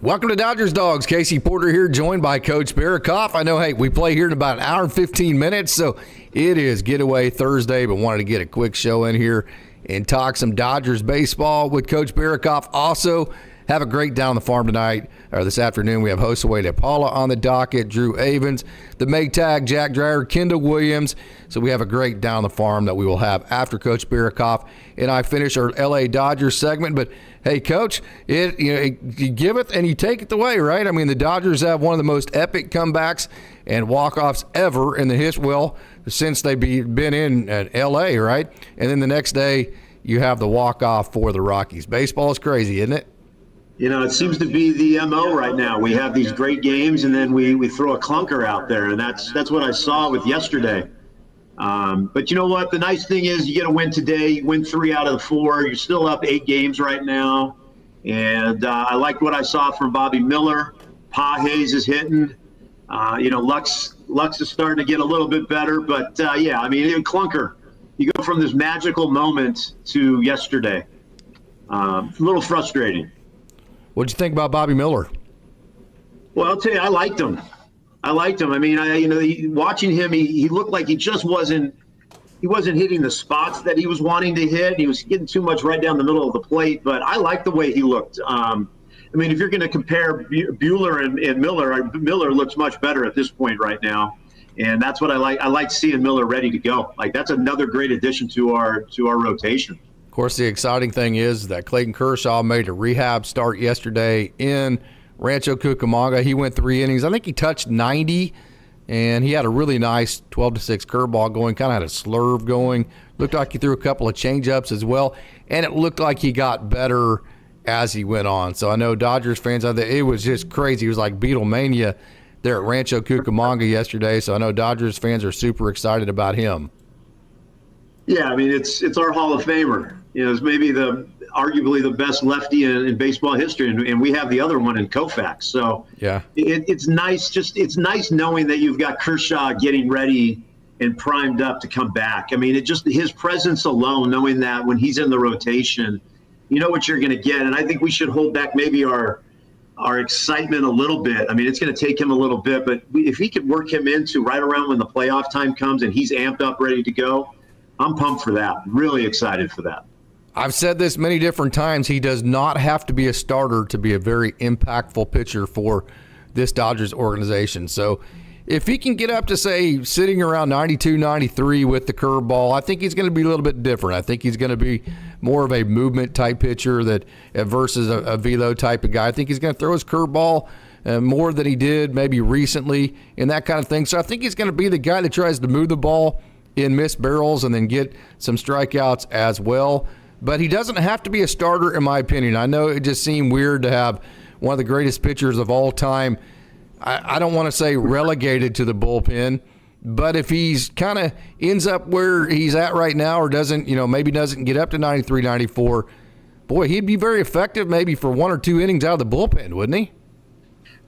Welcome to Dodgers Dogs. Casey Porter here, joined by Coach Barrakoff. I know, hey, we play here in about an hour and 15 minutes, so it is Getaway Thursday, but wanted to get a quick show in here and talk some Dodgers baseball with Coach Barrakoff. Also, have a great down on the farm tonight, or this afternoon. We have Josue De Paula on the docket, Drew Avens, the Maytag, Jack Dreyer, Kendall Williams. So we have a great down on the farm that we will have after Coach Barrakoff and I finish our LA Dodgers segment. But hey, Coach, you giveth and you taketh away, right? I mean, the Dodgers have one of the most epic comebacks and walk-offs ever in the history, well, since they've been in at LA, right? And then the next day, you have the walk-off for the Rockies. Baseball is crazy, isn't it? You know, it seems to be the MO right now. We have these great games, and then we throw a clunker out there, and that's what I saw with yesterday. But you know what? The nice thing is you get a win today. You win 3 out of the 4. You're still up 8 games right now. And I like what I saw from Bobbymiller. Hayes is hitting. Lux is starting to get a little bit better. But, yeah, I mean, clunker. You go from this magical moment to yesterday. A little frustrating. What'd you think about Bobbymiller? Well, I'll tell you, I liked him. I mean, watching him, he looked like he just wasn't hitting the spots that he was wanting to hit. He was getting too much right down the middle of the plate, but I liked the way he looked. I mean, if you're going to compare Buehler and Miller, Miller looks much better at this point right now, and that's what I like. I like seeing Miller ready to go. Like, that's another great addition to our rotation. Of course, the exciting thing is that Clayton Kershaw made a rehab start yesterday in Rancho Cucamonga. He went 3 innings. I think he touched 90, and he had a really nice 12-6 curveball going, kind of had a slurve going. Looked like he threw a couple of changeups as well, and it looked like he got better as he went on. So I know Dodgers fans, it was just crazy. It was like Beatlemania there at Rancho Cucamonga yesterday, so I know Dodgers fans are super excited about him. Yeah, I mean, it's our Hall of Famer. You know, it's maybe arguably the best lefty in baseball history, and we have the other one in Koufax. So yeah, it's nice. It's nice knowing that you've got Kershaw getting ready and primed up to come back. I mean, his presence alone, knowing that when he's in the rotation, you know what you're going to get. And I think we should hold back maybe our excitement a little bit. I mean, it's going to take him a little bit, but if he could work him into right around when the playoff time comes and he's amped up, ready to go, I'm pumped for that. Really excited for that. I've said this many different times. He does not have to be a starter to be a very impactful pitcher for this Dodgers organization. So if he can get up to, say, sitting around 92, 93 with the curveball, I think he's going to be a little bit different. I think he's going to be more of a movement-type pitcher versus a velo type of guy. I think he's going to throw his curveball more than he did maybe recently and that kind of thing. So I think he's going to be the guy that tries to move the ball in missed barrels and then get some strikeouts as well. But he doesn't have to be a starter, in my opinion. I know it just seemed weird to have one of the greatest pitchers of all time, I don't want to say relegated to the bullpen, but if he's kind of ends up where he's at right now or maybe doesn't get up to 93, 94, boy, he'd be very effective maybe for 1 or 2 innings out of the bullpen, wouldn't he?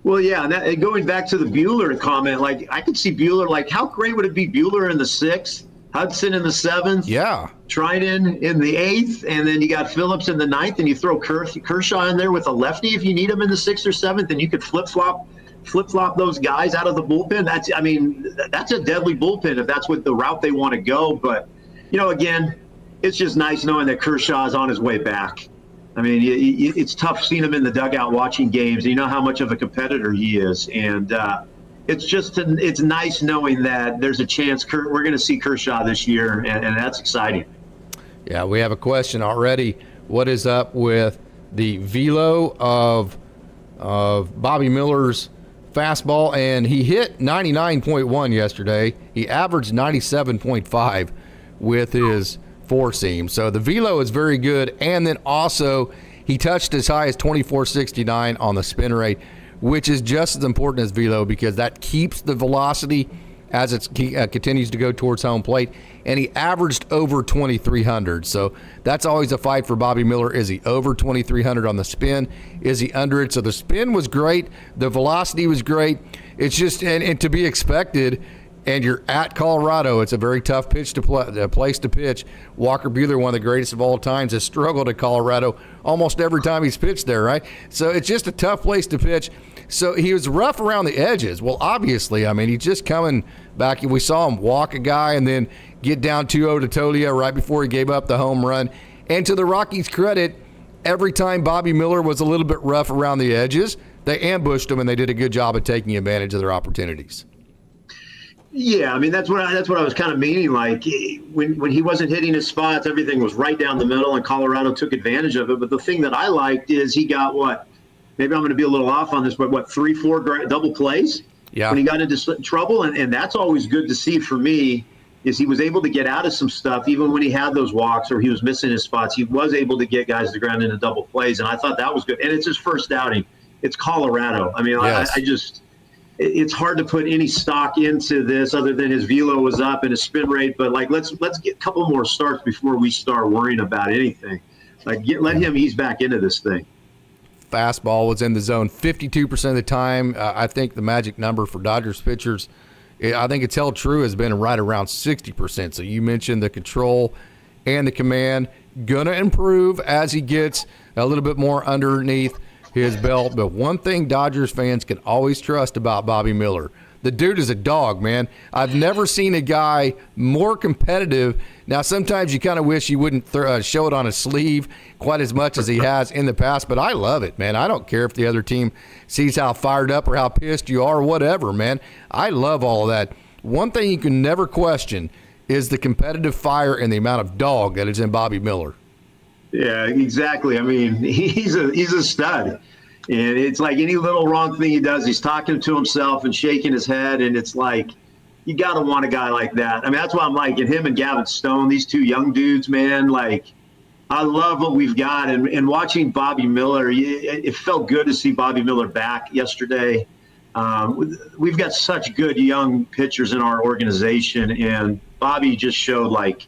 Well, yeah, and going back to the Buehler comment, like I could see Buehler, like how great would it be Buehler in the 6th, Hudson in the 7th, yeah, Trinan in the 8th, and then you got Phillips in the 9th, and you throw Kershaw in there with a lefty if you need him in the 6th or 7th, and you could flip-flop those guys out of the bullpen. That's a deadly bullpen if that's what the route they want to go. But, again, it's just nice knowing that Kershaw is on his way back. I mean, it's tough seeing him in the dugout watching games. You know how much of a competitor he is. And it's nice knowing that there's a chance we're going to see Kershaw this year, and that's exciting. Yeah, we have a question already. What is up with the velo of Bobby Miller's fastball? And he hit 99.1 yesterday. He averaged 97.5 with his four-seam. So the velo is very good. And then also he touched as high as 2469 on the spin rate, which is just as important as velo because that keeps the velocity as it continues to go towards home plate. And he averaged over 2,300. So that's always a fight for Bobby Miller. Is he over 2,300 on the spin? Is he under it? So the spin was great. The velocity was great. It's just, and to be expected, and you're at Colorado. It's a very tough pitch to play, place to pitch. Walker Buehler, one of the greatest of all times, has struggled at Colorado almost every time he's pitched there, right? So it's just a tough place to pitch. So he was rough around the edges. Well, obviously, I mean, he's just coming back. We saw him walk a guy and then get down 2-0 to Tolia right before he gave up the home run. And to the Rockies' credit, every time Bobby Miller was a little bit rough around the edges, they ambushed him, and they did a good job of taking advantage of their opportunities. Yeah, I mean, that's what I was kind of meaning. Like, when he wasn't hitting his spots, everything was right down the middle, and Colorado took advantage of it. But the thing that I liked is he got maybe I'm going to be a little off on this, but 3-4 double plays when he got into trouble. And that's always good to see for me, is he was able to get out of some stuff. Even when he had those walks or he was missing his spots, he was able to get guys to ground into double plays. And I thought that was good. And it's his first outing. It's Colorado. I mean, yes. It's hard to put any stock into this other than his velo was up and his spin rate. But let's get a couple more starts before we start worrying about anything. Let him ease back into this thing. Fastball was in the zone 52% of the time. I think the magic number for Dodgers pitchers, I think it's held true, has been right around 60%. So you mentioned the control and the command. Going to improve as he gets a little bit more underneath his belt. But one thing Dodgers fans can always trust about Bobby Miller, the dude is a dog, man. I've never seen a guy more competitive. Now, sometimes you kind of wish he wouldn't show it on his sleeve quite as much as he has in the past, but I love it, man. I don't care if the other team sees how fired up or how pissed you are or whatever, man. I love all of that. One thing you can never question is the competitive fire and the amount of dog that is in Bobby Miller. Yeah, exactly. I mean, he's a stud. And it's like any little wrong thing he does, he's talking to himself and shaking his head. And it's like, you got to want a guy like that. I mean, that's why I'm liking him and Gavin Stone, these two young dudes, man. Like, I love what we've got. And watching Bobby Miller, it felt good to see Bobby Miller back yesterday. We've got such good young pitchers in our organization. And Bobby just showed, like,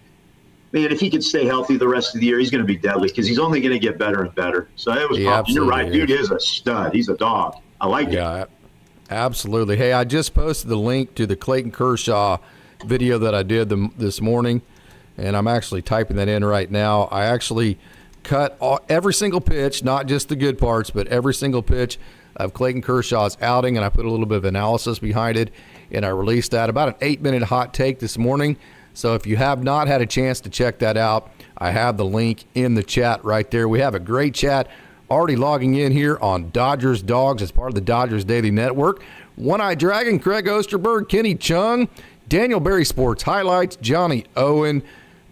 man, if he could stay healthy the rest of the year, he's going to be deadly because he's only going to get better and better. So it was you're right. Dude is a stud. He's a dog. I like it. Yeah, absolutely. Hey, I just posted the link to the Clayton Kershaw video that I did this morning, and I'm actually typing that in right now. I actually cut every single pitch, not just the good parts, but every single pitch of Clayton Kershaw's outing, and I put a little bit of analysis behind it, and I released that. About an 8-minute hot take this morning. So if you have not had a chance to check that out, I have the link in the chat right there. We have a great chat already logging in here on Dodgers Dogs as part of the Dodgers Daily Network. One-Eyed Dragon, Craig Osterberg, Kenny Chung, Daniel Berry Sports Highlights, Johnny Owen,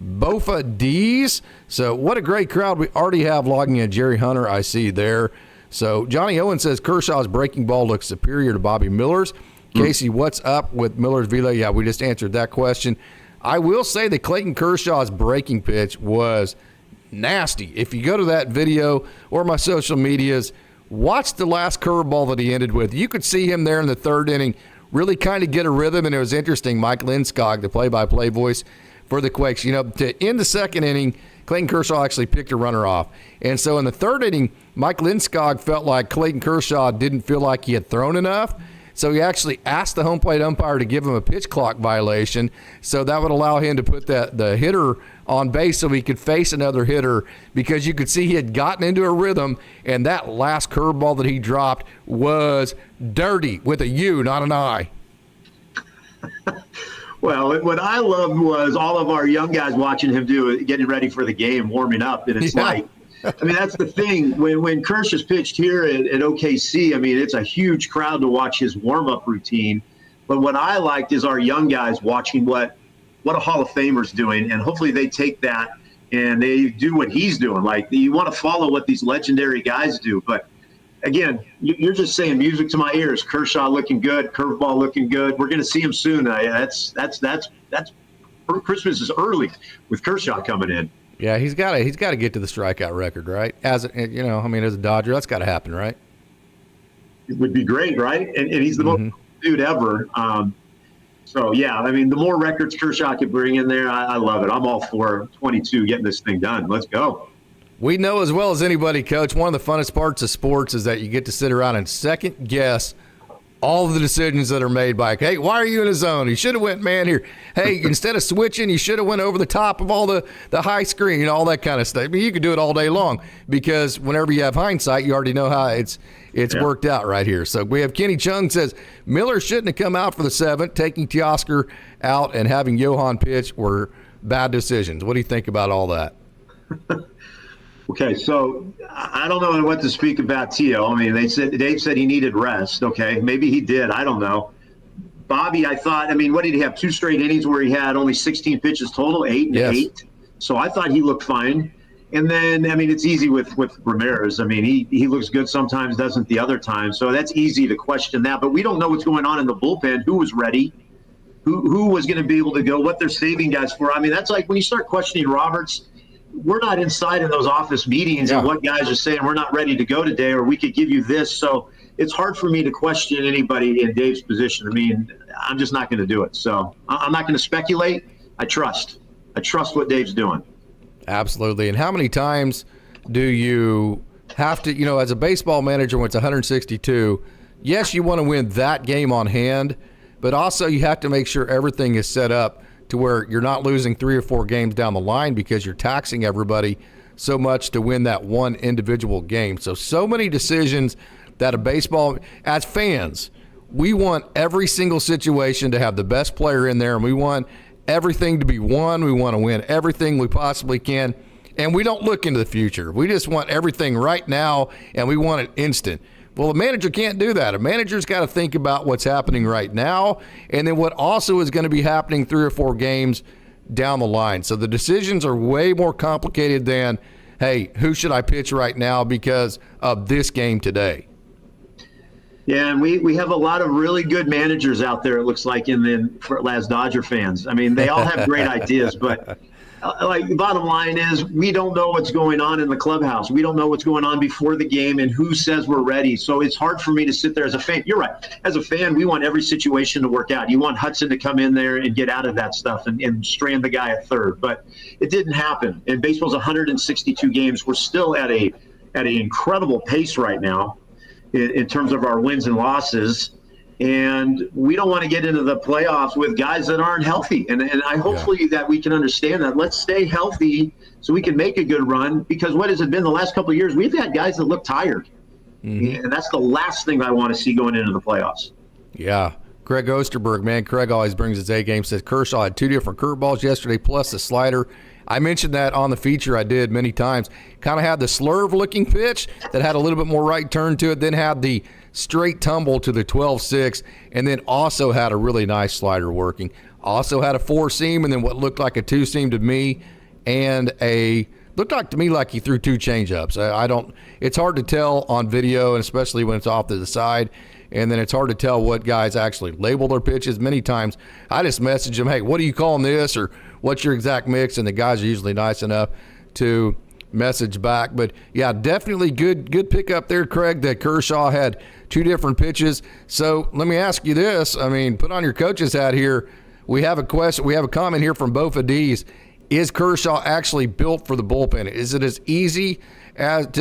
Bofa D's. So what a great crowd we already have logging in. Jerry Hunter, I see there. So Johnny Owen says Kershaw's breaking ball looks superior to Bobby Miller's. Casey, what's up with Miller's velo? Yeah, we just answered that question. I will say that Clayton Kershaw's breaking pitch was nasty. If you go to that video or my social medias, watch the last curveball that he ended with. You could see him there in the third inning really kind of get a rhythm, and it was interesting. Mike Lindskog, the play-by-play voice for the Quakes, to end the second inning, Clayton Kershaw actually picked a runner off. And so in the third inning, Mike Lindskog felt like Clayton Kershaw didn't feel like he had thrown enough. So he actually asked the home plate umpire to give him a pitch clock violation, so that would allow him to put the hitter on base so he could face another hitter, because you could see he had gotten into a rhythm, and that last curveball that he dropped was dirty with a U, not an I. Well, what I loved was all of our young guys watching him do it, getting ready for the game, warming up, and it's like, I mean, that's the thing. When Kersh is pitched here at OKC, I mean, it's a huge crowd to watch his warm-up routine. But what I liked is our young guys watching what a Hall of Famer's doing, and hopefully they take that and they do what he's doing. Like, you want to follow what these legendary guys do. But, again, you're just saying music to my ears. Kershaw looking good, curveball looking good. We're going to see him soon. That's Christmas is early with Kershaw coming in. Yeah, he's got to get to the strikeout record, right? As a Dodger, that's got to happen, right? It would be great, right? And he's the most dude ever. So yeah, I mean, the more records Kershaw could bring in there, I love it. I'm all for 22 getting this thing done. Let's go. We know as well as anybody, Coach, one of the funnest parts of sports is that you get to sit around and second guess all of the decisions that are made by, hey, why are you in a zone? You should have went man here. Hey, instead of switching, you should have went over the top of all the high screen, all that kind of stuff. I mean, you could do it all day long because whenever you have hindsight, you already know how it's worked out right here. So we have Kenny Chung says Miller shouldn't have come out for the 7th. Taking Teoscar out and having Johan pitch were bad decisions. What do you think about all that? Okay, so I don't know what to speak about Teo. I mean, Dave said he needed rest. Okay, maybe he did. I don't know. Bobby, I thought, I mean, what did he have? 2 straight innings where he had only 16 pitches total, 8 and 8. So I thought he looked fine. And then, I mean, it's easy with Ramirez. I mean, he looks good sometimes, doesn't the other time. So that's easy to question that. But we don't know what's going on in the bullpen. Who was ready? Who was going to be able to go? What they're saving guys for? I mean, that's like when you start questioning Roberts. We're not inside in those office meetings and what guys are saying, we're not ready to go today, or we could give you this. So it's hard for me to question anybody in Dave's position. I mean, I'm just not going to do it. So I'm not going to speculate. I trust what Dave's doing. Absolutely. And how many times do you have to, as a baseball manager when it's 162, yes, you want to win that game on hand, but also you have to make sure everything is set up to where you're not losing 3 or 4 games down the line because you're taxing everybody so much to win that one individual game. So many decisions that a baseball, as fans, we want every single situation to have the best player in there, and we want everything to be won. We want to win everything we possibly can, and we don't look into the future. We just want everything right now, and we want it instant. Well, a manager can't do that. A manager's got to think about what's happening right now and then what also is going to be happening 3 or 4 games down the line. So the decisions are way more complicated than, hey, who should I pitch right now because of this game today? Yeah, and we have a lot of really good managers out there, it looks like, as Dodger fans. I mean, they all have great ideas, but like the bottom line is we don't know what's going on in the clubhouse. We don't know what's going on before the game and who says we're ready. So it's hard for me to sit there as a fan. You're right. As a fan, we want every situation to work out. You want Hudson to come in there and get out of that stuff and strand the guy at third. But it didn't happen. And baseball's 162 games. We're still at an incredible pace right now in terms of our wins and losses. And we don't want to get into the playoffs with guys that aren't healthy. And I hopefully that we can understand that. Let's stay healthy so we can make a good run, because what has it been the last couple of years? We've had guys that look tired. Mm-hmm. And that's the last thing I want to see going into the playoffs. Yeah. Craig Osterberg, man, Craig always brings his A game, says Kershaw had 2 different curveballs yesterday plus the slider. I mentioned that on the feature I did many times. Kind of had the slurve-looking pitch that had a little bit more right turn to it, then had the straight tumble to the 12-6, and then also had a really nice slider working. Also had a 4-seam and then what looked like a 2-seam to me, and looked like to me like he threw 2 changeups. I don't. It's hard to tell on video, and especially when it's off to the side. And then it's hard to tell what guys actually label their pitches. Many times I just message them, hey, what are you calling this? Or what's your exact mix? And the guys are usually nice enough to message back. But, yeah, definitely good pickup there, Craig, that Kershaw had 2 different pitches. So let me ask you this. I mean, put on your coach's hat here. We have a question. We have a comment here from Bofa D's. Is Kershaw actually built for the bullpen? Is it as easy just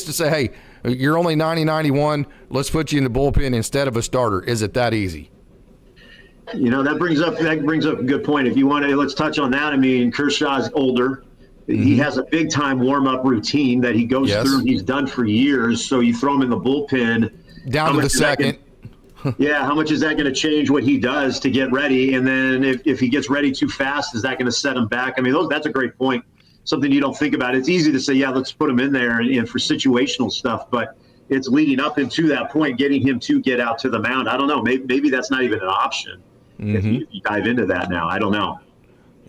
to say, hey, you're only 90-91, let's put you in the bullpen instead of a starter? Is it that easy? That brings up a good point. If you want to, let's touch on that. I mean, Kershaw's older. Mm-hmm. He has a big time warm-up routine that he goes through. He's done for years. So you throw him in the bullpen. Down to the second. Yeah, how much is that going to change what he does to get ready? And then if he gets ready too fast, is that going to set him back? I mean, that's a great point. Something you don't think about. It's easy to say, yeah, let's put him in there and for situational stuff, but it's leading up into that point, getting him to get out to the mound. I don't know. Maybe that's not even an option if you dive into that now. I don't know.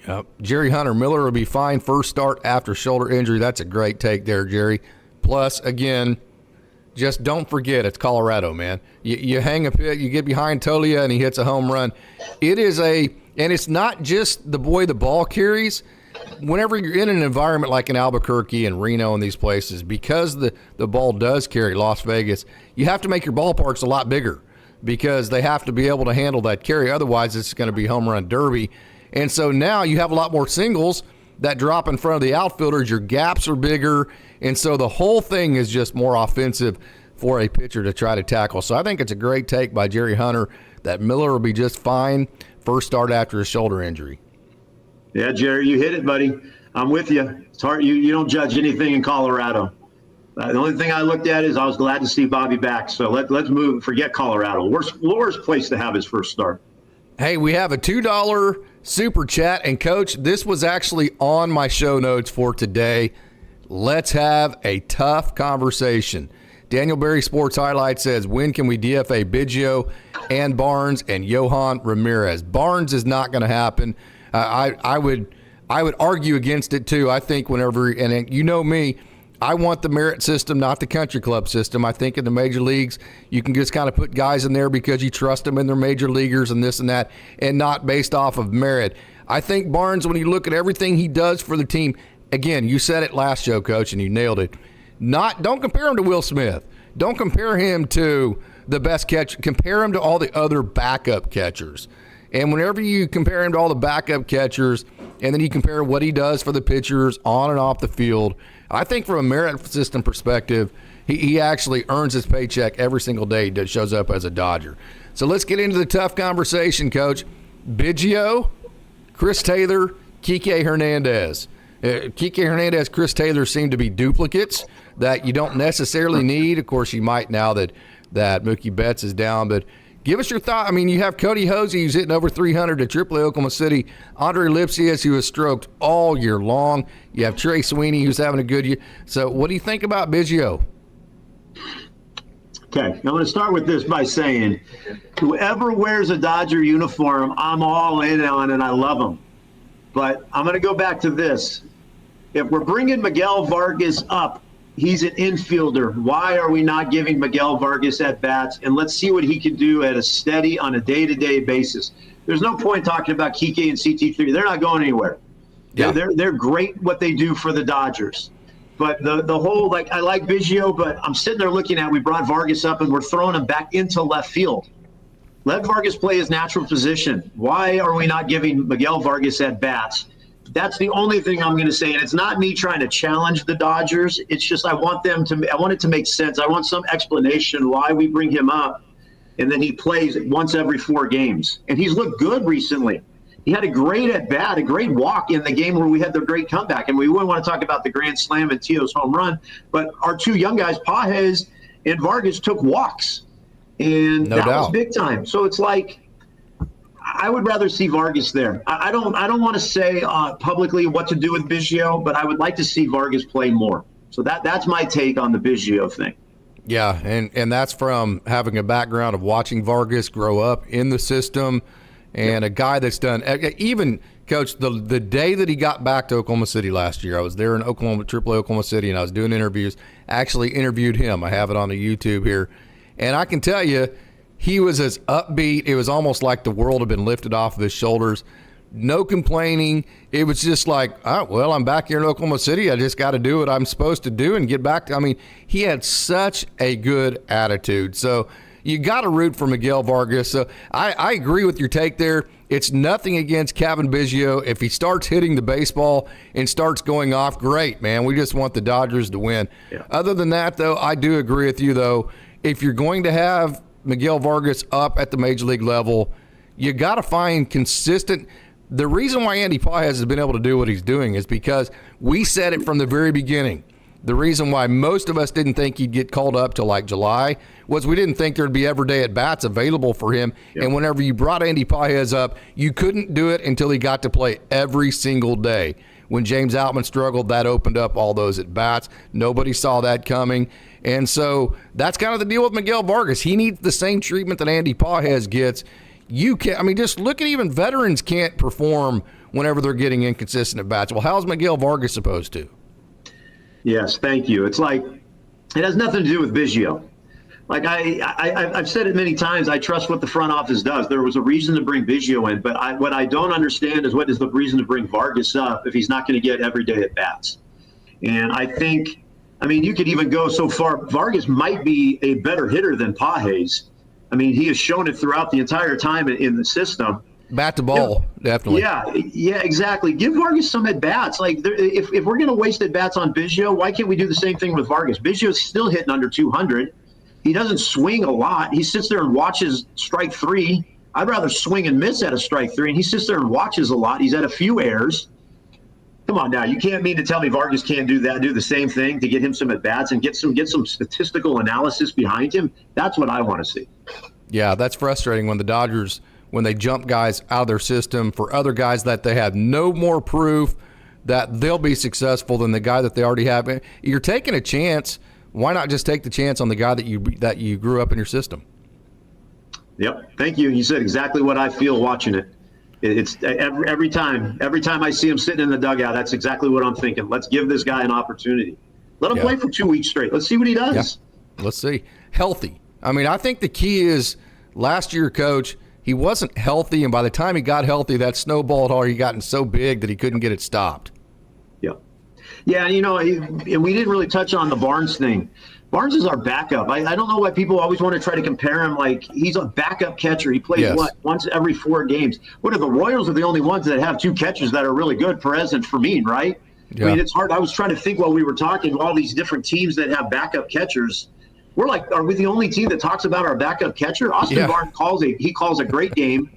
Yep. Jerry Hunter, Miller will be fine first start after shoulder injury. That's a great take there, Jerry. Plus, again, just don't forget it's Colorado, man. You hang a pit, you get behind Tolia, and he hits a home run. And it's not just the boy the ball carries. Whenever you're in an environment like in Albuquerque and Reno and these places, because the ball does carry Las Vegas, you have to make your ballparks a lot bigger because they have to be able to handle that carry. Otherwise, it's going to be home run derby. And so now you have a lot more singles that drop in front of the outfielders. Your gaps are bigger. And so the whole thing is just more offensive for a pitcher to try to tackle. So I think it's a great take by Jerry Hunter that Miller will be just fine first start after a shoulder injury. Yeah, Jerry, you hit it, buddy. I'm with you. It's hard. You don't judge anything in Colorado. The only thing I looked at is I was glad to see Bobby back. So let's move. Forget Colorado. Worst place to have his first start. Hey, we have a $2 super chat. And, Coach, this was actually on my show notes for today. Let's have a tough conversation. Daniel Berry Sports Highlight says, when can we DFA Biggio and Barnes and Johan Ramirez? Barnes is not going to happen. I would argue against it, too. I think whenever – and you know me – I want the merit system, not the country club system. I think in the major leagues, you can just kind of put guys in there because you trust them and they're major leaguers and this and that, and not based off of merit. I think Barnes, when you look at everything he does for the team, again, you said it last show, Coach, and you nailed it. Don't compare him to Will Smith. Don't compare him to the best catcher. Compare him to all the other backup catchers. And whenever you compare him to all the backup catchers, and then you compare what he does for the pitchers on and off the field, I think from a merit system perspective, he actually earns his paycheck every single day that shows up as a Dodger. So let's get into the tough conversation, Coach. Biggio, Chris Taylor, Kike Hernandez. Kike Hernandez, Chris Taylor seem to be duplicates that you don't necessarily need. Of course, you might now that Mookie Betts is down, but give us your thought. I mean, you have Cody Hosey, who's hitting over 300 at AAA Oklahoma City. Andre Lipsius, who has stroked all year long. You have Trey Sweeney, who's having a good year. So what do you think about Biggio? Okay, I'm going to start with this by saying whoever wears a Dodger uniform, I'm all in on, and I love them. But I'm going to go back to this. If we're bringing Miguel Vargas up, he's an infielder. Why are we not giving Miguel Vargas at bats? And let's see what he can do at a steady, on a day-to-day basis. There's no point talking about Kike and CT3. They're not going anywhere. Yeah. They're great what they do for the Dodgers. But the whole, like, I like Biggio, but I'm sitting there looking at, we brought Vargas up and we're throwing him back into left field. Let Vargas play his natural position. Why are we not giving Miguel Vargas at bats? That's the only thing I'm going to say. And it's not me trying to challenge the Dodgers. It's just I want it to make sense. I want some explanation why we bring him up. And then he plays once every 4 games. And he's looked good recently. He had a great at-bat, a great walk in the game where we had the great comeback. And we wouldn't want to talk about the grand slam and Tio's home run. But our 2 young guys, Pages and Vargas, took walks. And that was big time. So it's like, I would rather see Vargas there. I don't want to say publicly what to do with Biggio, but I would like to see Vargas play more. So that's my take on the Biggio thing. Yeah, and that's from having a background of watching Vargas grow up in the system, and a guy that's done even, Coach, the day that he got back to Oklahoma City last year, I was there in AAA Oklahoma City, and I was doing interviews. Actually interviewed him. I have it on the YouTube here, and I can tell you, he was as upbeat. It was almost like the world had been lifted off of his shoulders. No complaining. It was just like, oh, well, I'm back here in Oklahoma City. I just got to do what I'm supposed to do and get back to. I mean, he had such a good attitude. So you got to root for Miguel Vargas. So I agree with your take there. It's nothing against Kevin Biggio. If he starts hitting the baseball and starts going off, great, man. We just want the Dodgers to win. Yeah. Other than that, though, I do agree with you, though. If you're going to have Miguel Vargas up at the major league level, you got to find consistent. The reason why Andy Pages has been able to do what he's doing is because we said it from the very beginning. The reason why most of us didn't think he'd get called up till like July was we didn't think there'd be everyday at-bats available for him. Yep. And whenever you brought Andy Pages up, you couldn't do it until he got to play every single day. When James Outman struggled, that opened up all those at-bats. Nobody saw that coming. And so that's kind of the deal with Miguel Vargas. He needs the same treatment that Andy Pages gets. You can't, I mean, just look at even veterans can't perform whenever they're getting inconsistent at-bats. Well, how's Miguel Vargas supposed to? Yes, thank you. It's like, it has nothing to do with Biggio. Like I've said it many times, I trust what the front office does. There was a reason to bring Biggio in, but what I don't understand is what is the reason to bring Vargas up if he's not going to get everyday at-bats. And I think, I mean, you could even go so far, Vargas might be a better hitter than Pages. I mean, he has shown it throughout the entire time in the system. Bat to ball, definitely. Yeah, exactly. Give Vargas some at-bats. Like, if we're going to waste at-bats on Biggio, why can't we do the same thing with Vargas? Biggio's still hitting under 200. He doesn't swing a lot. He sits there and watches strike three. I'd rather swing and miss at a strike three, and he sits there and watches a lot. He's had a few errors. Come on now, you can't mean to tell me Vargas can't do that, do the same thing to get him some at-bats and get some statistical analysis behind him. That's what I want to see. Yeah, that's frustrating when the Dodgers, when they jump guys out of their system for other guys that they have no more proof that they'll be successful than the guy that they already have. You're taking a chance. Why not just take the chance on the guy that you grew up in your system? Yep. Thank you. You said exactly what I feel watching it. It's every time I see him sitting in the dugout, that's exactly what I'm thinking. Let's give this guy an opportunity. Let him play for 2 weeks straight. Let's see what he does. Yeah. Let's see. Healthy. I mean, I think the key is last year, Coach, he wasn't healthy, and by the time he got healthy, that snowballed already gotten so big that he couldn't get it stopped. Yeah. Yeah, and we didn't really touch on the Barnes thing. Barnes is our backup. I don't know why people always want to try to compare him like he's a backup catcher. He plays, once every 4 games. What are the Royals are the only ones that have 2 catchers that are really good, Perez and Fermin, right? Yeah. I mean, it's hard. I was trying to think while we were talking, all these different teams that have backup catchers. We're like, are we the only team that talks about our backup catcher? Austin Barnes calls a great game.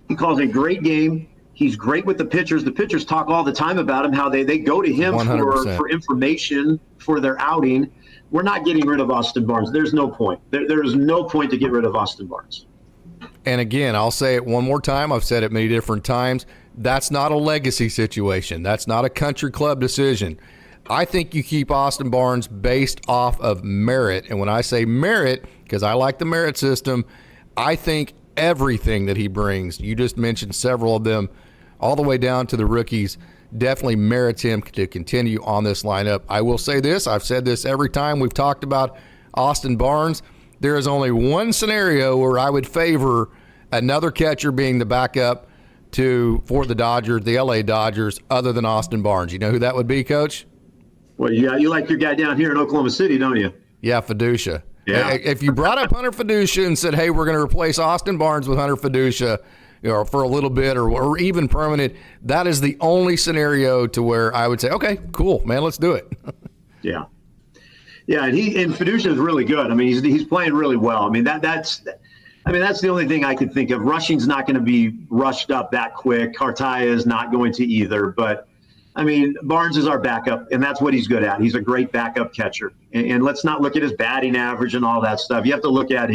He calls a great game. He's great with the pitchers. The pitchers talk all the time about him, how they go to him for information for their outing. We're not getting rid of Austin Barnes. There's no point. There is no point to get rid of Austin Barnes. And again, I'll say it one more time. I've said it many different times. That's not a legacy situation. That's not a country club decision. I think you keep Austin Barnes based off of merit. And when I say merit, because I like the merit system, I think everything that he brings, you just mentioned several of them, all the way down to the rookies, definitely merits him to continue on this lineup. I will say this. I've said this every time we've talked about Austin Barnes. There is only one scenario where I would favor another catcher being the backup for the Dodgers, the LA Dodgers, other than Austin Barnes. You know who that would be, Coach? Well, yeah, you like your guy down here in Oklahoma City, don't you? Yeah, Fiducia. Yeah. If you brought up Hunter Fiducia and said, hey, we're going to replace Austin Barnes with Hunter Fiducia, for a little bit or even permanent, that is the only scenario to where I would say, okay, cool, man, let's do it. Yeah. Yeah, and Fiducia is really good. I mean, he's playing really well. I mean, that's the only thing I could think of. Rushing's not going to be rushed up that quick. Cartaya is not going to either. But, I mean, Barnes is our backup, and that's what he's good at. He's a great backup catcher. And let's not look at his batting average and all that stuff. You have to look at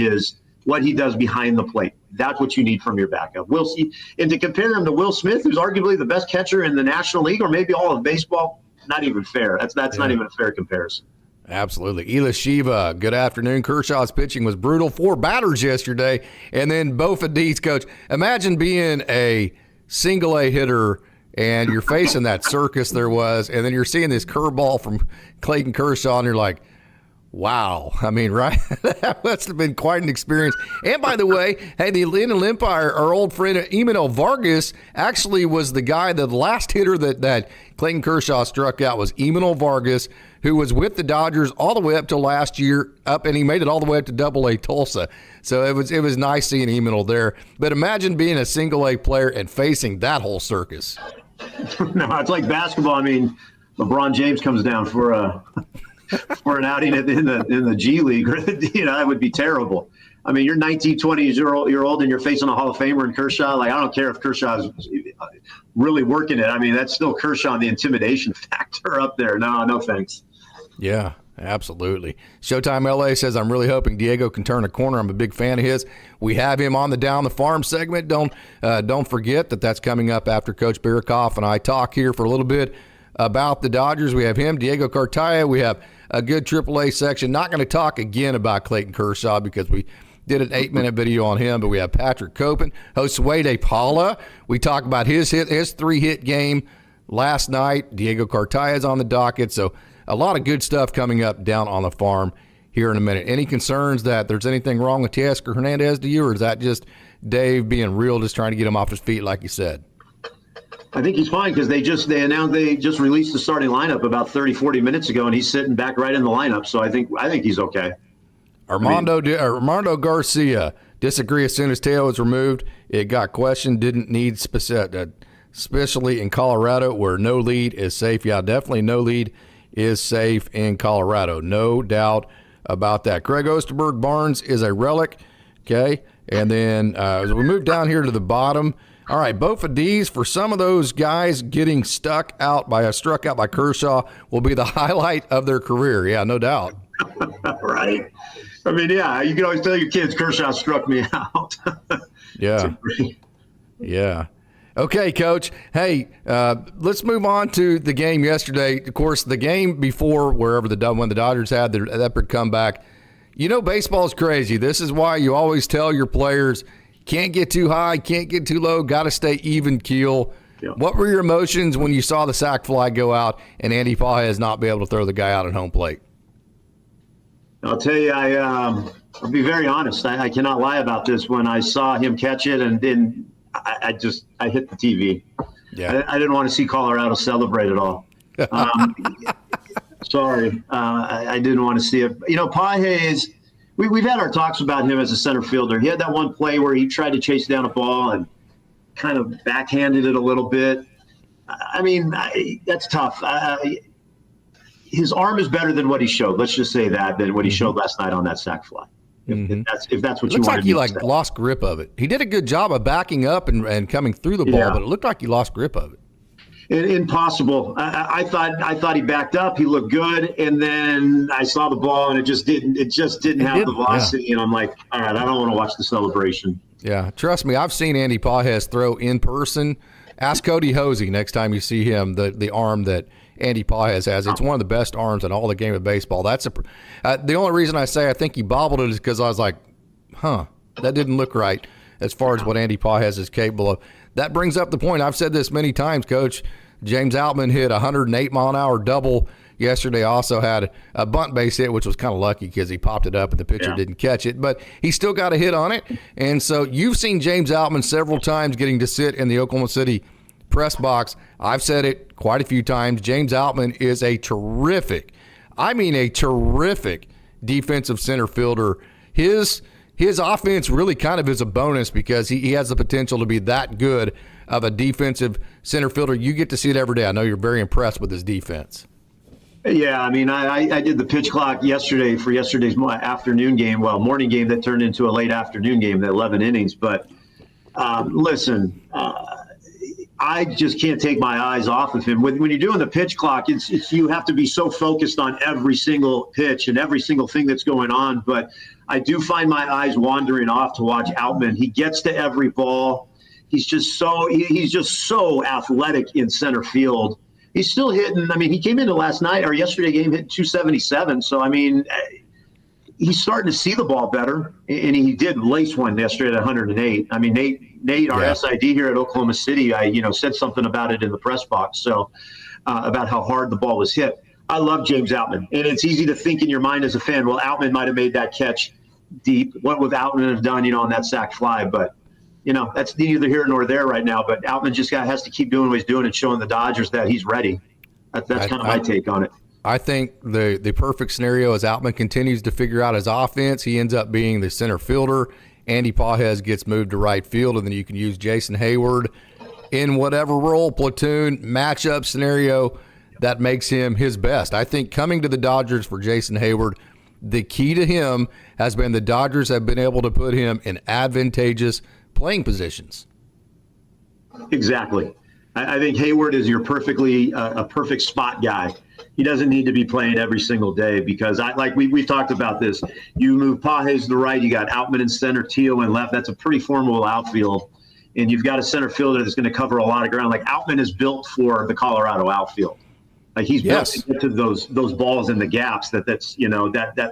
what he does behind the plate. That's what you need from your backup. We'll see. And to compare him to Will Smith, who's arguably the best catcher in the National League or maybe all of baseball, not even fair. That's not even a fair comparison. Absolutely. Ela Shiva, good afternoon. Kershaw's pitching was brutal. 4 batters yesterday. And then Bofa D's, Coach, imagine being a single A hitter and you're facing that circus there was, and then you're seeing this curveball from Clayton Kershaw, and you're like, wow. I mean, right? That must have been quite an experience. And by the way, hey, the Atlanta Empire, our old friend Emmanuel Vargas, actually was the guy, the last hitter that Clayton Kershaw struck out was Emmanuel Vargas, who was with the Dodgers all the way up to last year, and he made it all the way up to Double-A Tulsa. So it was nice seeing Emmanuel there. But imagine being a single-A player and facing that whole circus. No, it's like basketball. I mean, LeBron James comes down for an outing in the G League. That would be terrible. I mean, you're 19, 20 years old and you're facing a Hall of Famer in Kershaw. Like, I don't care if Kershaw's really working it. I mean, that's still Kershaw, the intimidation factor up there. No thanks. Yeah, absolutely. Showtime LA says, I'm really hoping Diego can turn a corner. I'm a big fan of his. We have him on the Down the Farm segment. Don't forget that's coming up after Coach Barakoff and I talk here for a little bit about the Dodgers. We have him, Diego Cartaya. We have a good AAA section. Not going to talk again about Clayton Kershaw because we did an 8-minute video on him, but we have Patrick Copen, Josue Paula. We talk about his 3-hit game last night. Diego Cartaya is on the docket. So a lot of good stuff coming up down on the farm here in a minute. Any concerns that there's anything wrong with Teoscar Hernandez to you, or is that just Dave being real, just trying to get him off his feet like you said? I think he's fine because they just released the starting lineup about 30, 40 minutes ago, and he's sitting back right in the lineup. So I think he's okay. Armando Garcia, disagree as soon as Teo was removed. It got questioned, didn't need specific, especially in Colorado where no lead is safe. Yeah, definitely no lead is safe in Colorado. No doubt about that. Craig Osterberg Barnes is a relic. Okay. And then as we move down here to the bottom, all right, both of these, for some of those guys getting struck out by Kershaw, will be the highlight of their career. Yeah, no doubt. Right. I mean, yeah, you can always tell your kids Kershaw struck me out. Yeah. Yeah. Okay, Coach. Hey, let's move on to the game yesterday. Of course, the game before, when the Dodgers had their epic comeback. You know, baseball is crazy. This is why you always tell your players, can't get too high, can't get too low, got to stay even keel. Yep. What were your emotions when you saw the sac fly go out and Andy Pages not be able to throw the guy out at home plate? I'll tell you, I'll be very honest. I cannot lie about this. When I saw him catch it, and then I hit the TV. Yeah. I didn't want to see Colorado celebrate at all. Sorry. I didn't want to see it. You know, Pages, we've had our talks about him as a center fielder. He had that one play where he tried to chase down a ball and kind of backhanded it a little bit. I mean, that's tough. His arm is better than what he showed. Let's just say that, than what he showed last night on that sac fly. If that's what you want to do. Looks like he lost grip of it. He did a good job of backing up and coming through the ball, but it looked like he lost grip of it. Impossible. I thought he backed up. He looked good, and then I saw the ball, and it just didn't have the velocity. And I'm like, all right, I don't want to watch the celebration. Yeah, trust me, I've seen Andy Pages throw in person. Ask Cody Hosey next time you see him the arm that Andy Pages has. It's one of the best arms in all the game of baseball. That's the only reason I say I think he bobbled it is because I was like, that didn't look right as far as what Andy Pages is capable of. That brings up the point. I've said this many times, Coach. James Outman hit a 108-mile-an-hour double yesterday. Also had a bunt base hit, which was kind of lucky because he popped it up and the pitcher didn't catch it. But he still got a hit on it. And so you've seen James Outman several times getting to sit in the Oklahoma City press box. I've said it quite a few times. James Outman is a terrific defensive center fielder. His offense really kind of is a bonus because he has the potential to be that good of a defensive center fielder. You get to see it every day. I know you're very impressed with his defense. Yeah, I mean, I did the pitch clock yesterday for yesterday's afternoon game, morning game that turned into a late afternoon game, the 11 innings. But listen, I just can't take my eyes off of him. When you're doing the pitch clock, it's you have to be so focused on every single pitch and every single thing that's going on. But I do find my eyes wandering off to watch Outman. He gets to every ball. He's just so athletic in center field. He's still hitting. I mean, he came into yesterday game, hit 277. So, I mean, he's starting to see the ball better. And he did lace one yesterday at 108. I mean, Nate, our SID here at Oklahoma City, said something about it in the press box. So about how hard the ball was hit. I love James Outman. And it's easy to think in your mind as a fan, well, Outman might have made that catch deep. What would Outman have done, on that sac fly? But, that's neither here nor there right now. But Outman just has to keep doing what he's doing and showing the Dodgers that he's ready. That's kind of my take on it. I think the perfect scenario is Outman continues to figure out his offense. He ends up being the center fielder. Andy Pages gets moved to right field, and then you can use Jason Hayward in whatever role, platoon, matchup scenario that makes him his best. I think coming to the Dodgers for Jason Hayward, the key to him has been the Dodgers have been able to put him in advantageous playing positions. Exactly. I think Hayward is your a perfect spot guy. He doesn't need to be playing every single day because we've talked about this. You move Pages to the right, you got Outman in center, Teal in left. That's a pretty formidable outfield. And you've got a center fielder that's going to cover a lot of ground. Like Outman is built for the Colorado outfield. Like he's built to get to those balls in the gaps that's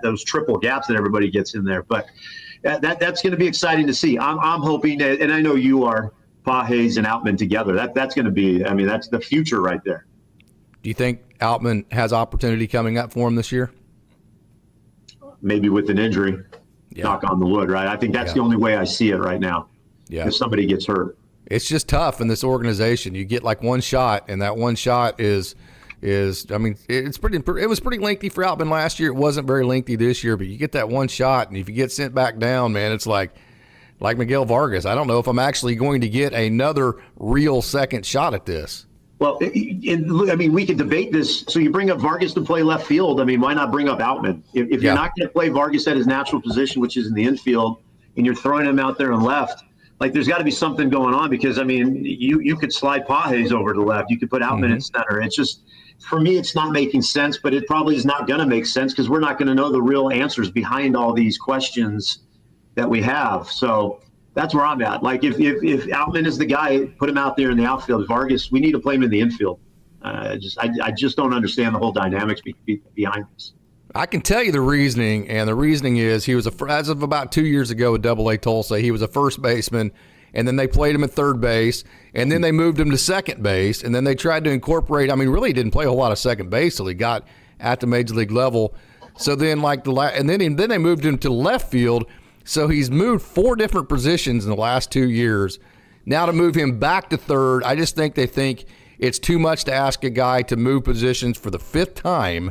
those triple gaps that everybody gets in there. But that's going to be exciting to see. I'm hoping that, and I know you are, Pages and Outman together. That's going to be, that's the future right there. Do you think Outman has opportunity coming up for him this year? Maybe with an injury, knock on the wood, right? I think that's the only way I see it right now. Yeah. If somebody gets hurt. It's just tough in this organization. You get like one shot, and that one shot it was pretty lengthy for Outman last year. It wasn't very lengthy this year, but you get that one shot, and if you get sent back down, man, it's like Miguel Vargas. I don't know if I'm actually going to get another real second shot at this. Well, I mean, we could debate this. So you bring up Vargas to play left field. I mean, why not bring up Outman? If you're not going to play Vargas at his natural position, which is in the infield, and you're throwing him out there on left, like there's got to be something going on, because, I mean, you could slide Pages over to the left. You could put Outman in center. It's just, for me, it's not making sense, but it probably is not going to make sense because we're not going to know the real answers behind all these questions that we have. So that's where I'm at. Like if Outman is the guy, put him out there in the outfield. Vargas, we need to play him in the infield. I just don't understand the whole dynamics behind this. I can tell you the reasoning, and the reasoning is he was as of about 2 years ago with Double-A Tulsa, he was a first baseman, and then they played him at third base, and then they moved him to second base, and then they tried to incorporate. I mean, really, he didn't play a whole lot of second base till he got at the major league level. So then, and then they moved him to left field. So he's moved 4 different positions in the last 2 years. Now to move him back to third, I just think they think it's too much to ask a guy to move positions for the 5th time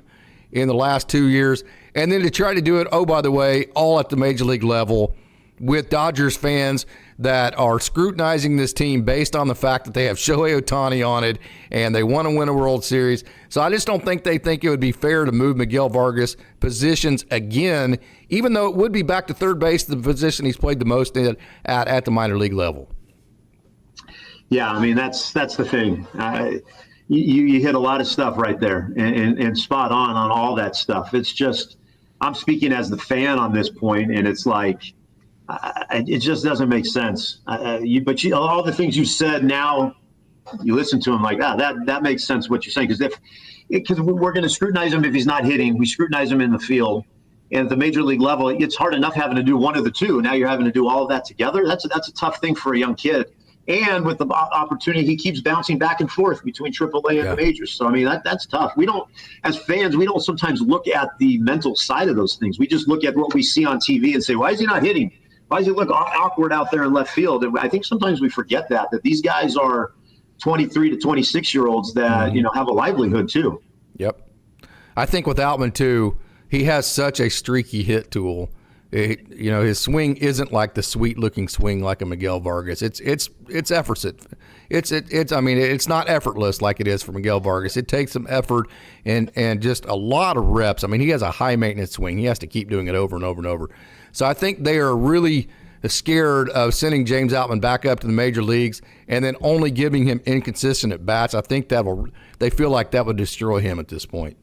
in the last 2 years. And then to try to do it, oh, by the way, all at the major league level with Dodgers fans that are scrutinizing this team based on the fact that they have Shohei Ohtani on it and they want to win a World Series. So I just don't think they think it would be fair to move Miguel Vargas positions again, even though it would be back to third base, the position he's played the most at the minor league level. Yeah, I mean, that's the thing. You hit a lot of stuff right there and spot on all that stuff. It's just, I'm speaking as the fan on this point, and it's like, it just doesn't make sense. But all the things you said now, you listen to him like, that makes sense what you're saying. Because we're going to scrutinize him if he's not hitting. We scrutinize him in the field. And at the major league level, it's hard enough having to do one of the two. Now you're having to do all of that together. That's a tough thing for a young kid. And with the opportunity, he keeps bouncing back and forth between AAA and the majors. So, I mean, that's tough. We don't, as fans, we don't sometimes look at the mental side of those things. We just look at what we see on TV and say, why is he not hitting? Why does he look awkward out there in left field? And I think sometimes we forget that these guys are 23 to 26-year-olds that, have a livelihood too. Yep. I think with Outman too, he has such a streaky hit tool. His swing isn't like the sweet-looking swing like a Miguel Vargas. It's efforts. It's not effortless like it is for Miguel Vargas. It takes some effort and just a lot of reps. I mean, he has a high-maintenance swing. He has to keep doing it over and over and over. So I think they are really scared of sending James Outman back up to the major leagues and then only giving him inconsistent at bats. I think they feel like that would destroy him at this point.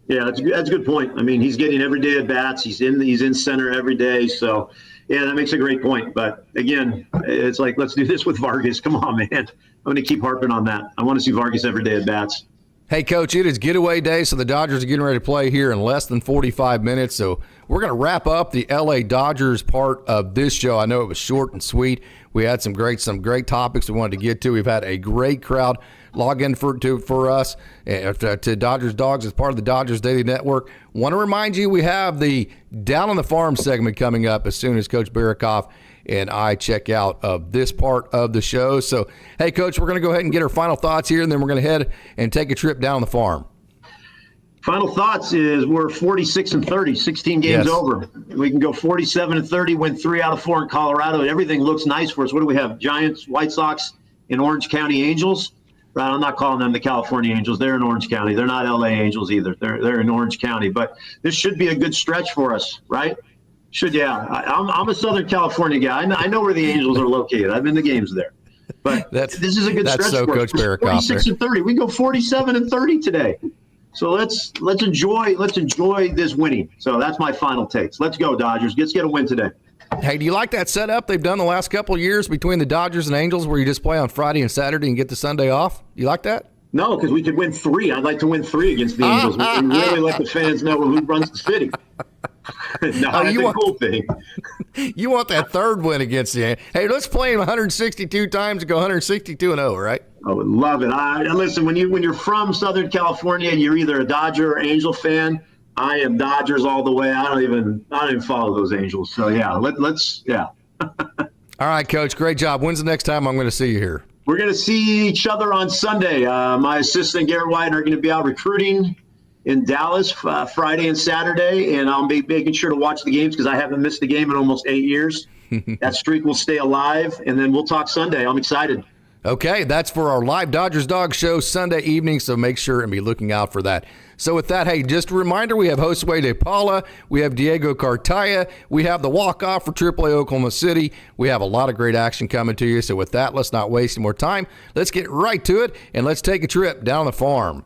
Yeah, that's a good point. I mean, he's getting every day at bats. He's in center every day. So, yeah, that makes a great point. But again, it's like, let's do this with Vargas. Come on, man. I'm going to keep harping on that. I want to see Vargas every day at bats. Hey, Coach, it is getaway day, so the Dodgers are getting ready to play here in less than 45 minutes. So we're going to wrap up the L.A. Dodgers part of this show. I know it was short and sweet. We had some great topics we wanted to get to. We've had a great crowd log in for us to Dodgers Dogs as part of the Dodgers Daily Network. Want to remind you we have the Down on the Farm segment coming up as soon as Coach Barikoff and I check out of this part of the show. So, hey, Coach, we're going to go ahead and get our final thoughts here, and then we're going to head and take a trip down the farm. Final thoughts is we're 46-30, 16 games over. We can go 47-30, win 3 out of 4 in Colorado. Everything looks nice for us. What do we have? Giants, White Sox, and Orange County Angels. Right, I'm not calling them the California Angels. They're in Orange County. They're not LA Angels either. They're in Orange County. But this should be a good stretch for us, right? I'm a Southern California guy. I know where the Angels are located. I've been to games there. But this is a good stretch so for us. Coach Barikoff 46-30. We can go 47-30 today. So let's enjoy this winning. So that's my final takes. Let's go, Dodgers. Let's get a win today. Hey, do you like that setup they've done the last couple of years between the Dodgers and Angels where you just play on Friday and Saturday and get the Sunday off? You like that? No, because we could win 3. I'd like to win 3 against the Angels. We really let the fans know who runs the city. That's a cool thing. You want that third win against the Angels. Hey, let's play them 162 times and go 162-0, right? I would love it. Listen, when you're from Southern California, you're either a Dodger or Angel fan. I am Dodgers all the way. I don't even follow those Angels. So yeah, let's. All right, Coach. Great job. When's the next time I'm going to see you here? We're going to see each other on Sunday. My assistant Garrett White are going to be out recruiting in Dallas Friday and Saturday, and I'll be making sure to watch the games because I haven't missed a game in almost 8 years. That streak will stay alive, and then we'll talk Sunday. I'm excited. Okay, that's for our live Dodgers Dog Show Sunday evening, so make sure and be looking out for that. So with that, hey, just a reminder, we have Josue De Paula, we have Diego Cartaya, we have the walk-off for AAA Oklahoma City. We have a lot of great action coming to you. So with that, let's not waste any more time. Let's get right to it, and let's take a trip down the farm.